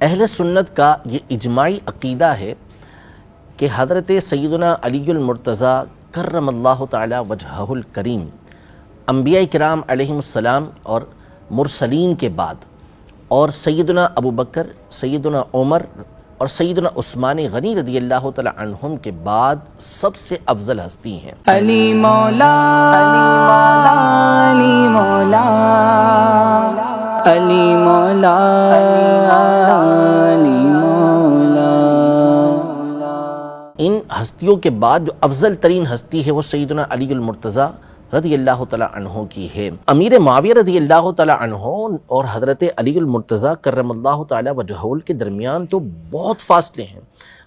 اہل سنت کا یہ اجماعی عقیدہ ہے کہ حضرت سیدنا علی المرتضیٰ کرم اللہ تعالی وجہہ الکریم انبیاء کرام علیہم السلام اور مرسلین کے بعد اور سیدنا ابو بکر، سیدنا عمر اور سیدنا عثمان غنی رضی اللہ تعالی عنہم کے بعد سب سے افضل ہستی ہیں۔ علی مولا علی مولا علی مولا علی مولا۔ ان ہستیوں کے بعد جو افضل ترین ہستی ہے وہ سیدنا علی المرتضیٰ رضی اللہ تعالی عنہ کی ہے۔ امیر معاویہ رضی اللہ تعالی عنہ اور حضرت علی المرتضیٰ کرم اللہ تعالی وجہہ کے درمیان تو بہت فاصلے ہیں۔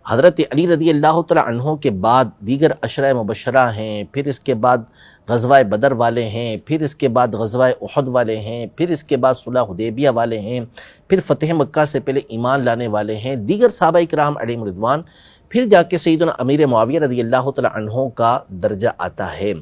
حضرت علی رضی اللہ تعالی عنہ کے بعد دیگر عشرہ مبشرہ ہیں، پھر اس کے بعد غزوہ بدر والے ہیں، پھر اس کے بعد غزوہ احد والے ہیں، پھر اس کے بعد صلح حدیبیہ والے ہیں، پھر فتح مکہ سے پہلے ایمان لانے والے ہیں، دیگر صحابہ کرام علیہم رضوان، پھر جا کے سیدنا امیر معاویہ رضی اللہ تعالی عنہ کا درجہ آتا ہے۔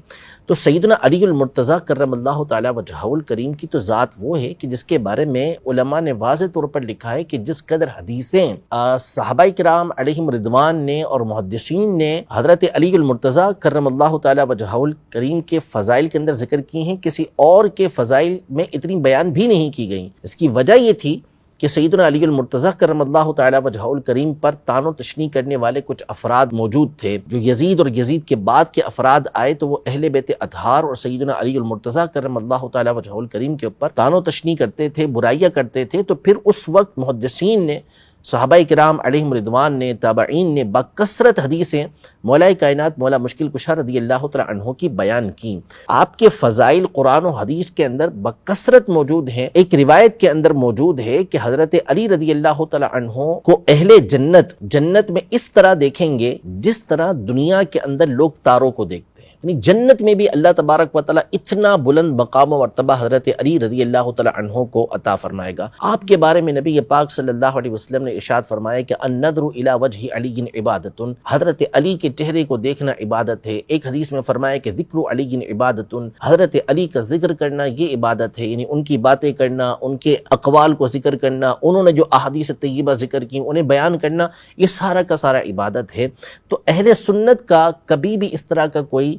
تو سیدنا علی المرتضیٰ کرم اللہ تعالی وجہہ الکریم کی تو ذات وہ ہے کہ جس کے بارے میں علماء نے واضح طور پر لکھا ہے کہ جس قدر حدیثیں صحابہ کرام علیہم رضوان نے اور محدثین نے حضرت علی المرتضیٰ کرم اللہ تعالی وجہہ الکریم کے فضائل کے اندر ذکر کی ہیں، کسی اور کے فضائل میں اتنی بیان بھی نہیں کی گئیں۔ اس کی وجہ یہ تھی کہ سیدنا علی المرتضیٰ کرم اللہ تعالی وجہہ الکریم پر طعن و تشنیع کرنے والے کچھ افراد موجود تھے۔ جو یزید اور یزید کے بعد کے افراد آئے تو وہ اہل بیت اطہار اور سیدنا علی المرتضیٰ کرم اللہ تعالی وجہہ الکریم کے اوپر طعن و تشنیع کرتے تھے، برائیاں کرتے تھے۔ تو پھر اس وقت محدثین نے، صحابہ کرام علیہم رضوان نے، تابعین نے بکثرت حدیثیں مولا کائنات مولا مشکل کشا رضی اللہ تعالی عنہ کی بیان کی۔ آپ کے فضائل قرآن و حدیث کے اندر بکثرت موجود ہیں۔ ایک روایت کے اندر موجود ہے کہ حضرت علی رضی اللہ تعالی عنہ کو اہل جنت میں اس طرح دیکھیں گے جس طرح دنیا کے اندر لوگ تاروں کو دیکھتے ہیں، یعنی جنت میں بھی اللہ تبارک و تعالی اتنا بلند مقام و مرتبہ حضرت علی رضی اللہ تعالی عنہ کو عطا فرمائے گا۔ آپ کے بارے میں نبی پاک صلی اللہ علیہ وسلم نے ارشاد فرمایا کہ النظر الی وجہ علی عبادت، حضرت علی کے چہرے کو دیکھنا عبادت ہے۔ ایک حدیث میں فرمایا کہ ذکر علی عبادت، حضرت علی کا ذکر کرنا یہ عبادت ہے، یعنی ان کی باتیں کرنا، ان کے اقوال کو ذکر کرنا، انہوں نے جو احادیث طیبہ ذکر کی انہیں بیان کرنا، یہ سارا کا سارا عبادت ہے۔ تو اہل سنت کا کبھی بھی اس طرح کا کوئی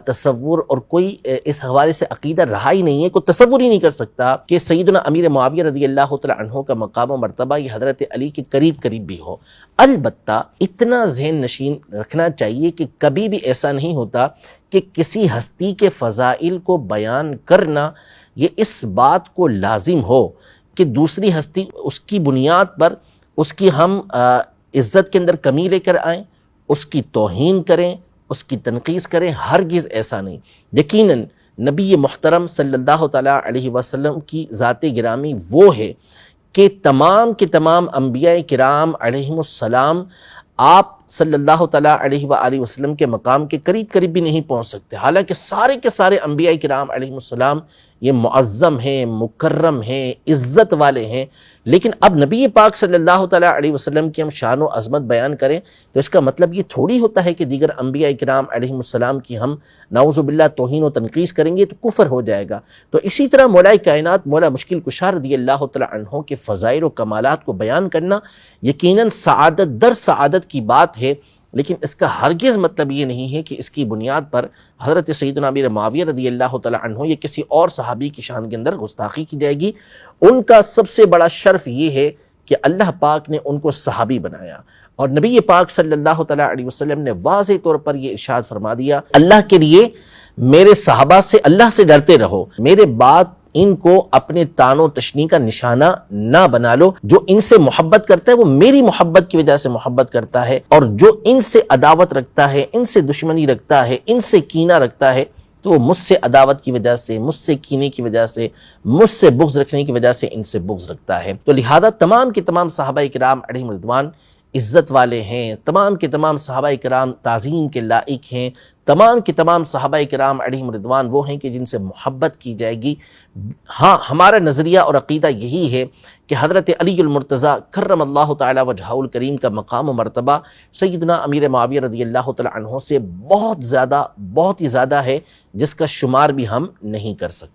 تصور اور کوئی اس حوالے سے عقیدہ رہا ہی نہیں ہے، کوئی تصور ہی نہیں کر سکتا کہ سیدنا امیر معاویہ رضی اللہ تعالی عنہ کا مقام و مرتبہ یہ حضرت علی کے قریب بھی ہو۔ البتہ اتنا ذہن نشین رکھنا چاہیے کہ کبھی بھی ایسا نہیں ہوتا کہ کسی ہستی کے فضائل کو بیان کرنا یہ اس بات کو لازم ہو کہ دوسری ہستی اس کی بنیاد پر اس کی ہم عزت کے اندر کمی لے کر آئیں، اس کی توہین کریں، اس کی تنقیص کریں۔ ہرگز ایسا نہیں۔ یقیناً نبی محترم صلی اللہ تعالی علیہ وسلم کی ذات گرامی وہ ہے کہ تمام کے تمام انبیاء کرام علیہم السلام آپ صلی اللہ تعالی علیہ وآلہ وسلم کے مقام کے قریب بھی نہیں پہنچ سکتے، حالانکہ سارے کے سارے انبیاء کرام علیہم السلام یہ معظم ہیں، مکرم ہیں، عزت والے ہیں۔ لیکن اب نبی پاک صلی اللہ تعالی علیہ وسلم کی ہم شان و عظمت بیان کریں تو اس کا مطلب یہ تھوڑی ہوتا ہے کہ دیگر انبیاء کرام علیہم السلام کی ہم نعوذ باللہ توہین و تنقیص کریں گے تو کفر ہو جائے گا۔ تو اسی طرح مولا کائنات مولا مشکل کشا رضی اللہ تعالی عنہ کے فضائل و کمالات کو بیان کرنا یقیناً سعادت در سعادت کی بات ہے، لیکن اس کا ہرگز مطلب یہ نہیں ہے کہ اس کی بنیاد پر حضرت سیدنا امیر معاویہ رضی اللہ تعالی عنہ یا کسی اور صحابی کی شان کے اندر گستاخی کی جائے گی۔ ان کا سب سے بڑا شرف یہ ہے کہ اللہ پاک نے ان کو صحابی بنایا، اور نبی پاک صلی اللہ تعالی علیہ وسلم نے واضح طور پر یہ ارشاد فرما دیا، اللہ کے لیے میرے صحابہ سے اللہ سے ڈرتے رہو، میرے بعد ان کو اپنے طعن و تشنیع کا نشانہ نہ بنا لو۔ جو ان سے محبت کرتا ہے وہ میری محبت کی وجہ سے محبت کرتا ہے، اور جو ان سے عداوت رکھتا ہے، ان سے دشمنی رکھتا ہے، ان سے کینہ رکھتا ہے تو وہ مجھ سے عداوت کی وجہ سے، مجھ سے کینے کی وجہ سے، مجھ سے بغض رکھنے کی وجہ سے ان سے بغض رکھتا ہے۔ تو لہذا تمام کے تمام صحابہ کرام علیہم رضوان عزت والے ہیں، تمام کے تمام صحابہ کرام تعظیم کے لائق ہیں، تمام کے تمام صحابہ کرام علیہم رضوان وہ ہیں کہ جن سے محبت کی جائے گی۔ ہاں، ہمارا نظریہ اور عقیدہ یہی ہے کہ حضرت علی المرتضیٰ کرم اللہ تعالی وجہہ الکریم کا مقام و مرتبہ سیدنا امیر معاویہ رضی اللہ تعالی عنہ سے بہت ہی زیادہ ہے، جس کا شمار بھی ہم نہیں کر سکتے۔